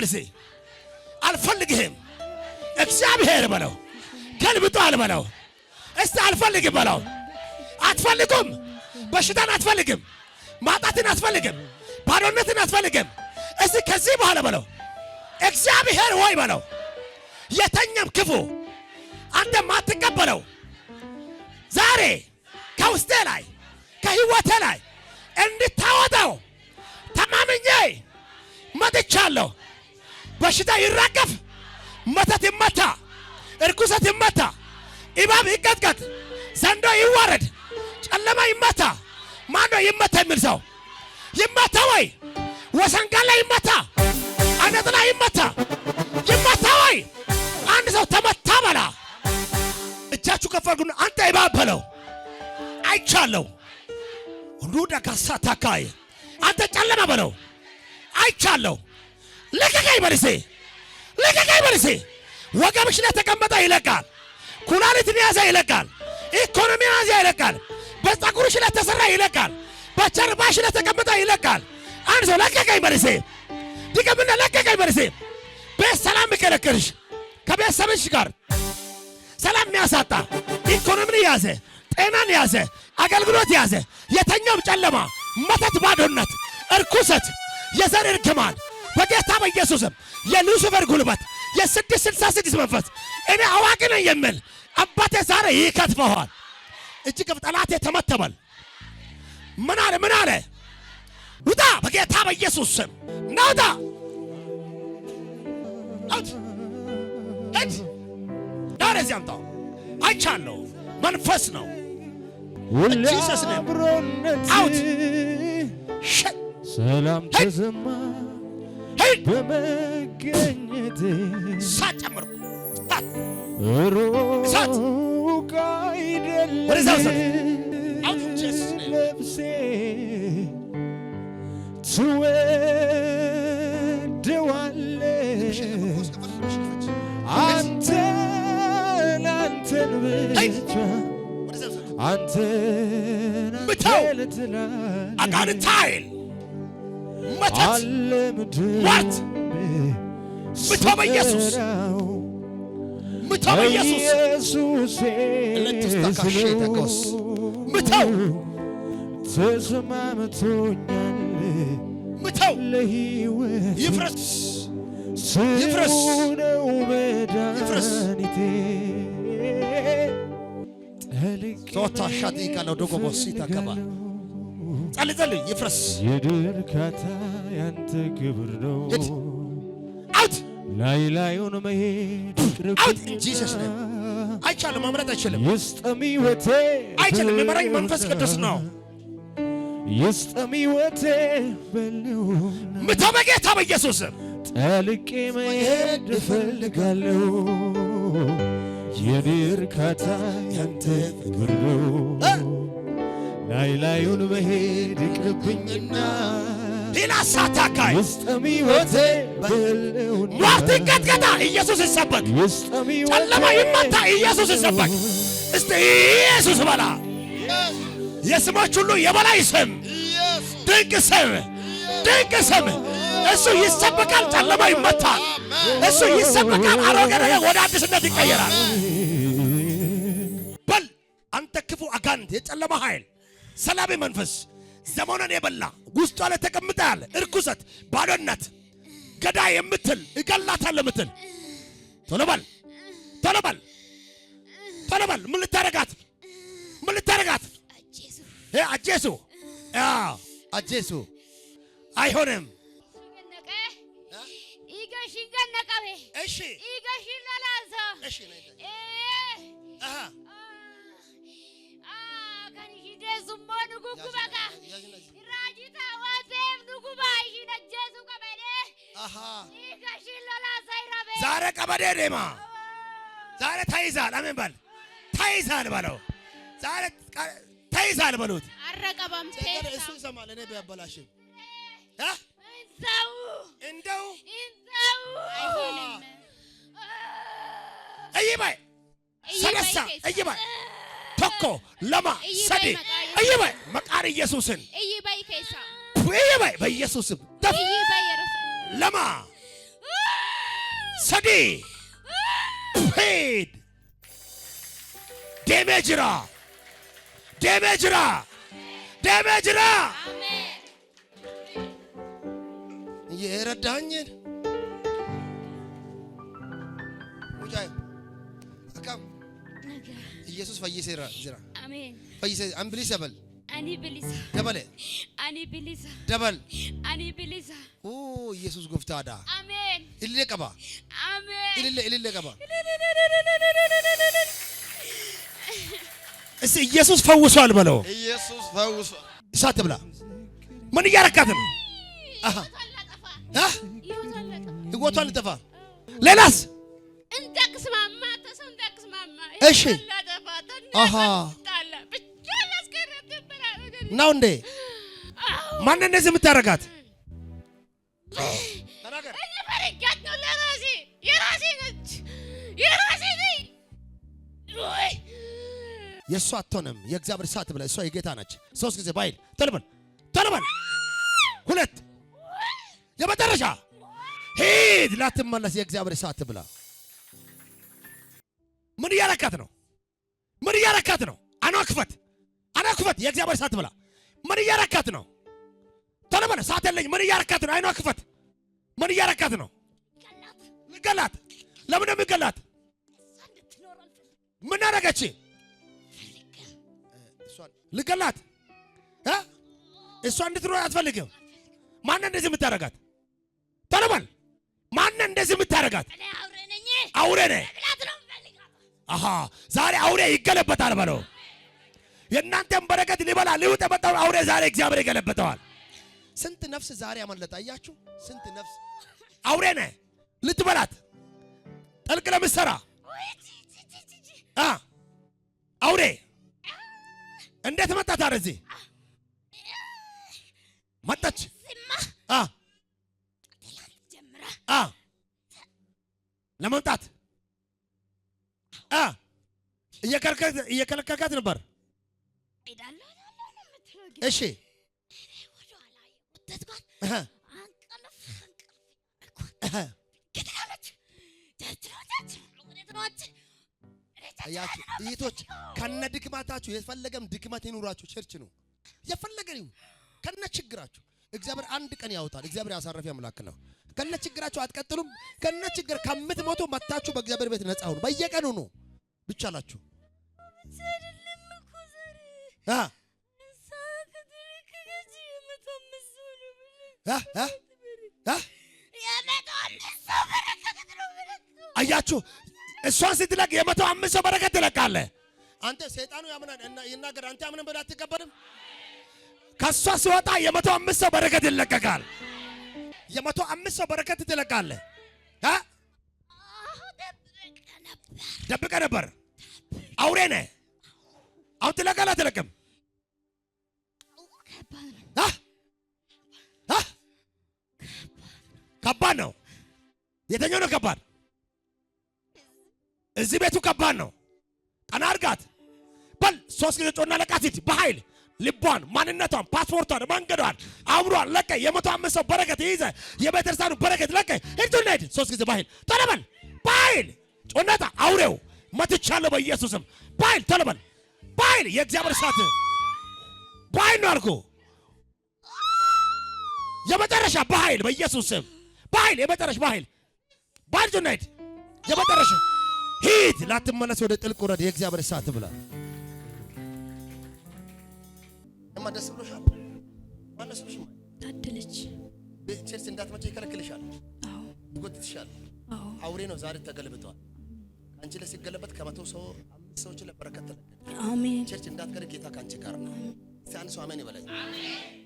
በልሴ አልፈልግህም እግዚአብሔር በለው ገልብጧል በለው እስቲ አልፈልግም በለው አትፈልጉም በሽታን አትፈልግም ማጣትን አትፈልግም ባዶነትን አትፈልግም እስቲ ከዚህ በኋላ በለው እግዚአብሔር ሆይ በለው የተኛም ክፉ አንተ ማትቀበለው ዛሬ ከውስጤ ላይ ከህይወቴ ላይ እንድታወጣው ተማምኜ መጥቻለሁ በሽታ ይራገፍ መተት ይመታ እርኩሰት ይመታ ኢባብ ይቀጥቀጥ ዘንዶ ይዋረድ ጨለማ ይመታ ማነው ይመታ የሚል ሰው ይመታ ወይ ወሰንጋላ ይመታ አነጥላ ይመታ ይመታ ወይ አንድ ሰው ተመታ በላ እጃችሁ ከፈርጉና አንተ ኢባብ በለው አይቻለሁ ሁሉ ደጋሳ ታካይ አንተ ጨለማ በለው አይቻለሁ ለቀቀኝ በልሴ ወገብሽ ላይ ተቀመጠ ይለቃል ኩላሊትን ያዘ ይለቃል ኢኮኖሚ ያዘ ይለቃል በፀጉርሽ ላይ ተሰራ ይለቃል በቸርባሽ ላይ ተቀመጠ ይለቃል አንድ ሰው ለቀቀኝ በልሴ ድገምና ለቀቀኝ በልሴ በሰላም ይከለከልሽ ከቤተሰብሽ ጋር ሰላም የሚያሳጣ ኢኮኖሚን ያዘ ጤናን ያዘ አገልግሎት ያዘ የተኛውም ጨለማ መተት ባዶነት እርኩሰት የዘር እርግማን በጌታ በኢየሱስም የሉሲፈር ጉልበት የ666 መንፈስ እኔ አዋቂ ነኝ የሚል አባቴ ዛሬ ይከትፈዋል እጅግ ጠላቴ ተመተበል ምን አለ ውጣ በጌታ በኢየሱስ ስም ናውጣ እድ ዳረዚህ አምጣው አይቻለሁ መንፈስ ነው ኢየሱስ ነው አውት ሰላም ተሰማ በመገኘት ሳጨምር ሩቅ አይደለም ነፍሴ ትወደዋለች አንተን ብቻ አንተን አጋንንታይል መተት ሟርት ምተው በኢየሱስ ምተው ተስማምቶኛል ምተው ለሕይወት ይፍረስ ነው መድኃኒቴ ቶታ ሻዲ ካለው ዶጎቦስ ይታከባ ጸልይ ይፍረስ የድርካታ ያንተ ክብር ነው አውት ላዩን መሄድ አውት ኢየሱስ ነው አይቻልም ማምረት አይችልም ይስጠሚወቴ አይችልም የመራኝ መንፈስ ቅዱስ ነው ይስጠሚወቴ በለው ምተው በጌታ በኢየሱስ ጠልቄ መሄድ እፈልጋለሁ የድርካታ ያንተ ክብር ነው ላዩን መሄድ ይቅርብኝና ሌላ ሳታካይ ይስጠሚወቴ በለው ሟርት ይቀጥቀጣ ኢየሱስ ይሰበክ ጨለማ ይመታ ኢየሱስ ይሰበክ እስቲ ኢየሱስ በላ የስሞች ሁሉ የበላይ ስም ድንቅ ስም እሱ ይሰበካል ጨለማ ይመታል እሱ ይሰበካል አሮጌ ነገር ወደ አዲስነት ይቀየራል በል አንተ ክፉ አጋንንት የጨለማ ኃይል ሰላቢ መንፈስ ዘመኑን የበላ ውስጧ ላይ ተቀምጠሃል እርኩሰት ባዶነት ገዳይ የምትል እገላታለሁ የምትል ቶሎ በል ምን ልታረጋት አጄሱ አይሆንም እሺ ዛሬ ቀበዴ ደማ ዛሬ ተይዛል አሜን በል ተይዛል በለው ዛሬ ተይዛል በሉት አረቀባም እሱ ይሰማል እኔ ቢያበላሽም እንደው እይባይ ሰለሳ እይባይ ተኮ ለማ ሰዲ እይባይ መቃር ኢየሱስን እይባይ ከይሳ እይባይ በኢየሱስም ለማ ሰዲ ሄድ ደሜጅራ ደሜጅራ ደሜጅራ የረዳኝን ሙጃይ አካም ኢየሱስ ፈይሰራ ዝራ አሜን ፈይሰ አንብሊስ በል አኒ ብሊሳ ደበለ አኒ ብሊሳ ደበል አኒ ብሊሳ ኦ ኢየሱስ ጎፍታዳ አሜን ኢልለ ቀባ አሜን ኢልለ ቀባ እሺ ኢየሱስ ፈውሷል በለው ኢየሱስ ፈውሷል እሳት ብላ ምን ያረካት ነው አሃ ይወጣል ተፋ ሌላስ እንደክስማማ ተሰው እንደክስማማ እሺ አሃ ነው እንዴ ማን እንደዚህ የምታረጋት ተናገር እኔ ፈረጋት ነው ለራሴ የራሴ ነች የራሴ ነኝ የሷ አትሆንም የእግዚአብሔር እሳት ብላ እሷ የጌታ ነች 3 ጊዜ ባይል ተለበል ሁለት የመጨረሻ ሂድ ላትመለስ የእግዚአብሔር እሳት ብላ ምን ያረካት ነው አናክፈት የእግዚአብሔር እሳት ብላ ምን ያረካት ነው ተለበለ እሳት የለኝ ምን ያረካት ነው አናክፈት ምን ያረካት ነው ልገላት ለምን ነው የሚገላት ምን አረጋች ልገላት እሷ እንድትኖር አትፈልግም ማን እንደዚህ የምታረጋት ተለበል ማን እንደዚህ የምታረጋት አውሬ ነኝ አሃ ዛሬ አውሬ ይገለበታል በለው የእናንተም በረከት ሊበላ ሊውጥ የመጣው አውሬ ዛሬ እግዚአብሔር ይገለበተዋል ስንት ነፍስ ዛሬ አመለጠ አያችሁ ስንት ነፍስ አውሬ ነህ ልትበላት ጠልቅ ለምትሰራ አውሬ እንዴት መጣ ታረዚ መጣች ለመምጣት እየከለከልካት ነበር እሺ አያችሁ እይቶች ከነ ድክማታችሁ የፈለገም ድክመት ይኑራችሁ ቸርች ነው የፈለገው ከነ ችግራችሁ እግዚአብሔር አንድ ቀን ያወጣል እግዚአብሔር ያሳረፈ አምላክ ነው ከነ ችግራችሁ አትቀጥሉም ከነ ችግር ከምትሞቱ መታችሁ በእግዚአብሔር ቤት ነፃ ሁኑ በየቀኑ ነው ብቻ አላችሁ አያችሁ እሷን ስትለቅ የ105 ሰው በረከት ትለቃለህ አንተ ሰይጣኑ ያምናል እና ይናገር አንተ ያምናል በላት ተቀበልም ከሷ ሲወጣ የ105 ሰው በረከት ይለቀቃል የ105 ሰው በረከት ትለቃለህ ደብቀ ነበር አውሬ ነህ አሁን ትለቃለህ አትለቅም ከባድ ነው የተኛው ነው ከባድ እዚህ ቤቱ ከባድ ነው ቀና አድርጋት በል 3 ጊዜ ጮና ለቃት ሂድ በኃይል ልቧን ማንነቷን ፓስፖርቷን መንገዷን አምሯን ለቀ የ105 ሰው በረከት ይዘ የቤተክርስቲያኑ በረከት ለቀ ሂድ 3 ጊዜ በኃይል ተለበል በኃይል ጮናታ አውሬው መትቻለሁ በኢየሱስም በኃይል ተለበል በኃይል የእግዚአብሔር እሳት በኃይል ነው አልኩ የመጨረሻ በኃይል በኢየሱስም በኃይል የመጨረሻ በኃይል ጮናት የመጨረሻ ሂድ ላትመለስ ወደ ጥልቅ ወረድ የእግዚአብሔር እሳት ብላ ደስ ብሎሻል ማነው ስምሽ ታደለች ቸርች እንዳትመጪ ይከለክልሻል አዎ ይጎትትሻል አዎ አውሬ ነው ዛሬ ተገልብጧል አንቺ ላይ ሲገለበት ከ100 ሰው 5 ሰዎች ለበረከት አሜን ቸርች እንዳትቀር ጌታ ካንቺ ጋር ነው ሲያንሱ አሜን ይበለኝ አሜን